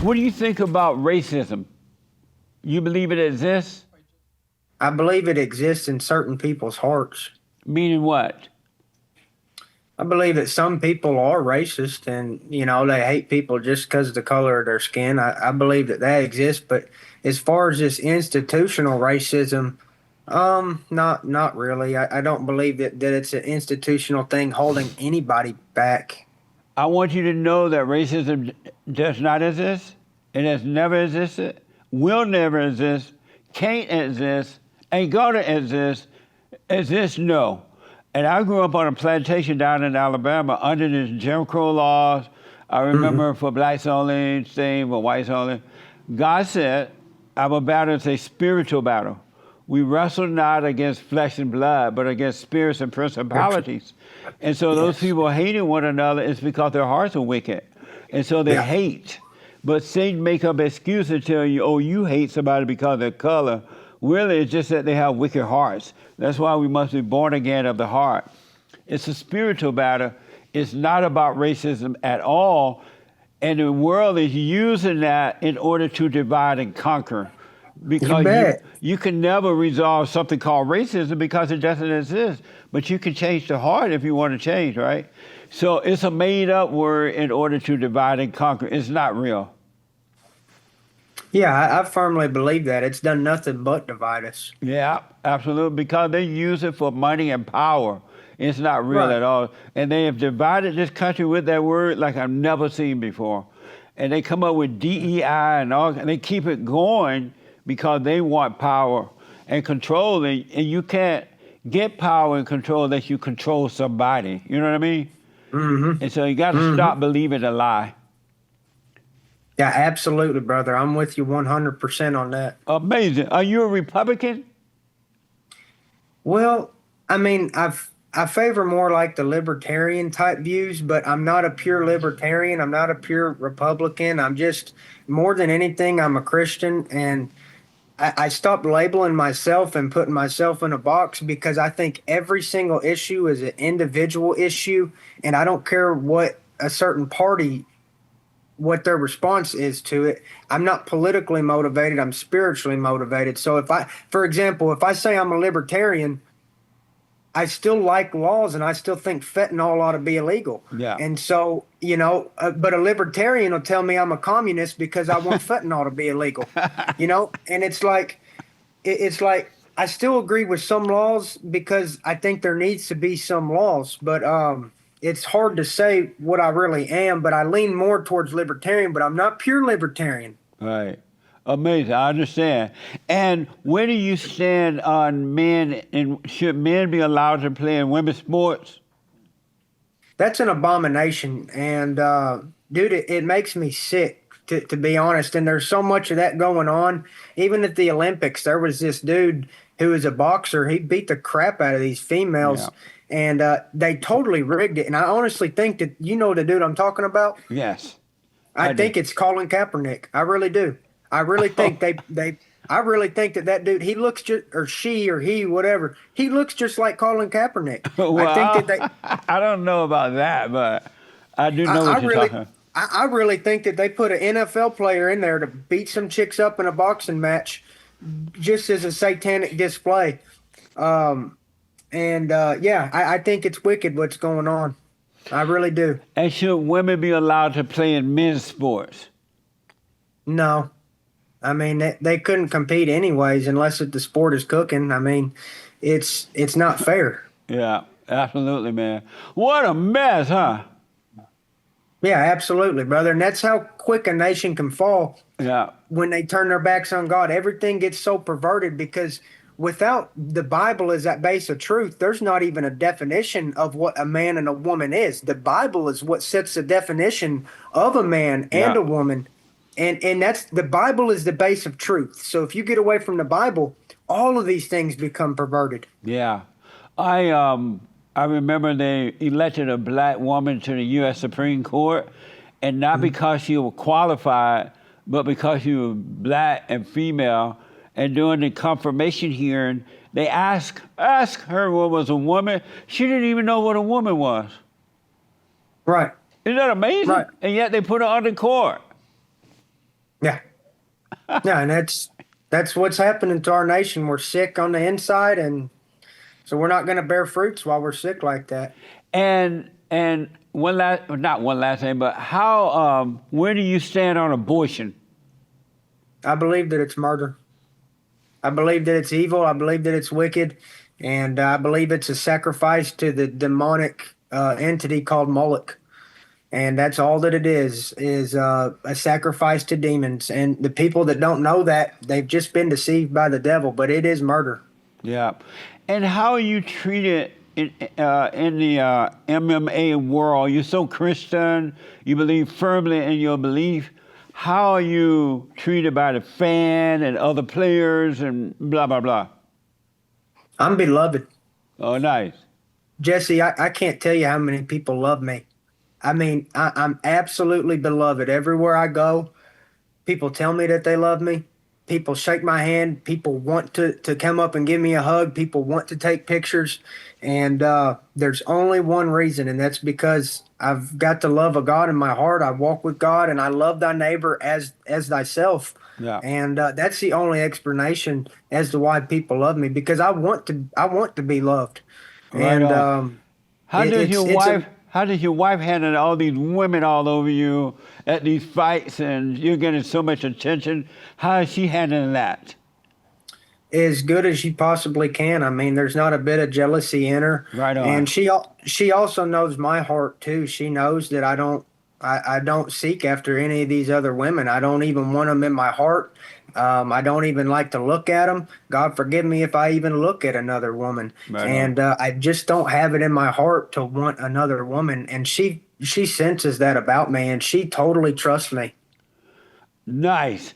What do you think about racism? You believe it exists? I believe it exists in certain people's hearts. Meaning what? I believe that some people are racist and, they hate people just because of the color of their skin. I believe that that exists. But as far as this institutional racism, not really. I don't believe that it's an institutional thing holding anybody back. I want you to know that racism does not exist. It has never existed, will never exist, can't exist, ain't gonna exist. Exist, no. And I grew up on a plantation down in Alabama under the Jim Crow laws. I remember for blacks only, same for whites only. God said, our battle is a spiritual battle. We wrestle not against flesh and blood, but against spirits and principalities. And so those Yes. people hating one another is because their hearts are wicked. And so they Yeah. hate. But Satan make up excuse and tell you, oh, you hate somebody because of their color. Really, it's just that they have wicked hearts. That's why we must be born again of the heart. It's a spiritual battle. It's not about racism at all. And the world is using that in order to divide and conquer. You Because bet. you can never resolve something called racism because it doesn't exist. But you can change the heart if you want to change, right? So it's a made up word in order to divide and conquer. It's not real. Yeah, I firmly believe that. It's done nothing but divide us. Yeah, absolutely. Because they use it for money and power. It's not real Right. at all. And they have divided this country with that word like I've never seen before. And they come up with DEI and all, and they keep it going because they want power and control. And you can't get power and control unless you control somebody. You know what I mean? Mm-hmm. And so you got to Mm-hmm. stop believing a lie. Yeah, absolutely, brother. I'm with you 100% on that. Amazing. Are you a Republican? Well, I mean, I favor more like the libertarian type views, but I'm not a pure libertarian. I'm not a pure Republican. I'm just more than anything, I'm a Christian, and I stopped labeling myself and putting myself in a box because I think every single issue is an individual issue, and I don't care what a certain party what their response is to it. I'm not politically motivated, I'm spiritually motivated. So for example, if I say I'm a libertarian, I still like laws and I still think fentanyl ought to be illegal. Yeah. And so, but a libertarian will tell me I'm a communist because I want fentanyl to be illegal. And it's like I still agree with some laws because I think there needs to be some laws, but it's hard to say what I really am, but I lean more towards libertarian, but I'm not pure libertarian. Right. Amazing. I understand. And where do you stand on men, and should men be allowed to play in women's sports? That's an abomination. And dude, it makes me sick to be honest. And there's so much of that going on. Even at the Olympics, there was this dude who was a boxer. He beat the crap out of these Yeah. females, and they totally rigged it. And I honestly think that the dude I'm talking about. Yes. I do. think it's Colin Kaepernick. I really do. I really think I really think that dude, he looks just, or she or he, whatever, he looks just like Colin Kaepernick. Well, I think that I don't know about that, but I do know I what you're really, talking. I really think that they put an NFL player in there to beat some chicks up in a boxing match, just as a satanic display. I think it's wicked what's going on. I really do. And should women be allowed to play in men's sports? No, I mean they couldn't compete anyways unless the sport is cooking. I mean, it's not fair. Yeah, absolutely, man. What a mess, huh? Yeah, absolutely, brother. And that's how quick a nation can fall Yeah. when they turn their backs on God. Everything gets so perverted because without the Bible as that base of truth, there's not even a definition of what a man and a woman is. The Bible is what sets the definition of a man and Yeah. a woman. And that's the Bible is the base of truth. So if you get away from the Bible, all of these things become perverted. Yeah. I remember they elected a black woman to the U.S. Supreme Court, and not because she was qualified, but because she was black and female. And during the confirmation hearing, they asked her what was a woman. She didn't even know what a woman was. Right. Isn't that amazing? Right. And yet they put her on the court. Yeah. Yeah, and that's what's happening to our nation. We're sick on the inside, and so we're not going to bear fruits while we're sick like that. And one last, not one last thing, but how, where do you stand on abortion? I believe that it's murder. I believe that it's evil. I believe that it's wicked, and I believe it's a sacrifice to the demonic entity called Moloch. And that's all that it is a sacrifice to demons. And the people that don't know that, they've just been deceived by the devil. But it is murder. Yeah. And how are you treated in the MMA world? You're so Christian, you believe firmly in your belief. How are you treated by the fan and other players and blah, blah, blah? I'm beloved. Oh, nice. Jesse, I can't tell you how many people love me. I mean, I'm absolutely beloved. Everywhere I go, people tell me that they love me. People shake my hand. People want to come up and give me a hug. People want to take pictures. And there's only one reason, and that's because I've got the love of God in my heart. I walk with God, and I love thy neighbor as thyself. Yeah. And that's the only explanation as to why people love me, because I want to be loved. Right And on. How it, does it's your it's a wife? How does your wife handle all these women all over you at these fights, and you're getting so much attention? How is she handling that? as good as you possibly can. I mean, there's not a bit of jealousy in her, Right on. and she also knows my heart too. She knows that I don't seek after any of these other women. I don't even want them in my heart. I don't even like to look at them. God forgive me if I even look at another woman, Right on. and I just don't have it in my heart to want another woman. And she senses that about me, and she totally trusts me. Nice.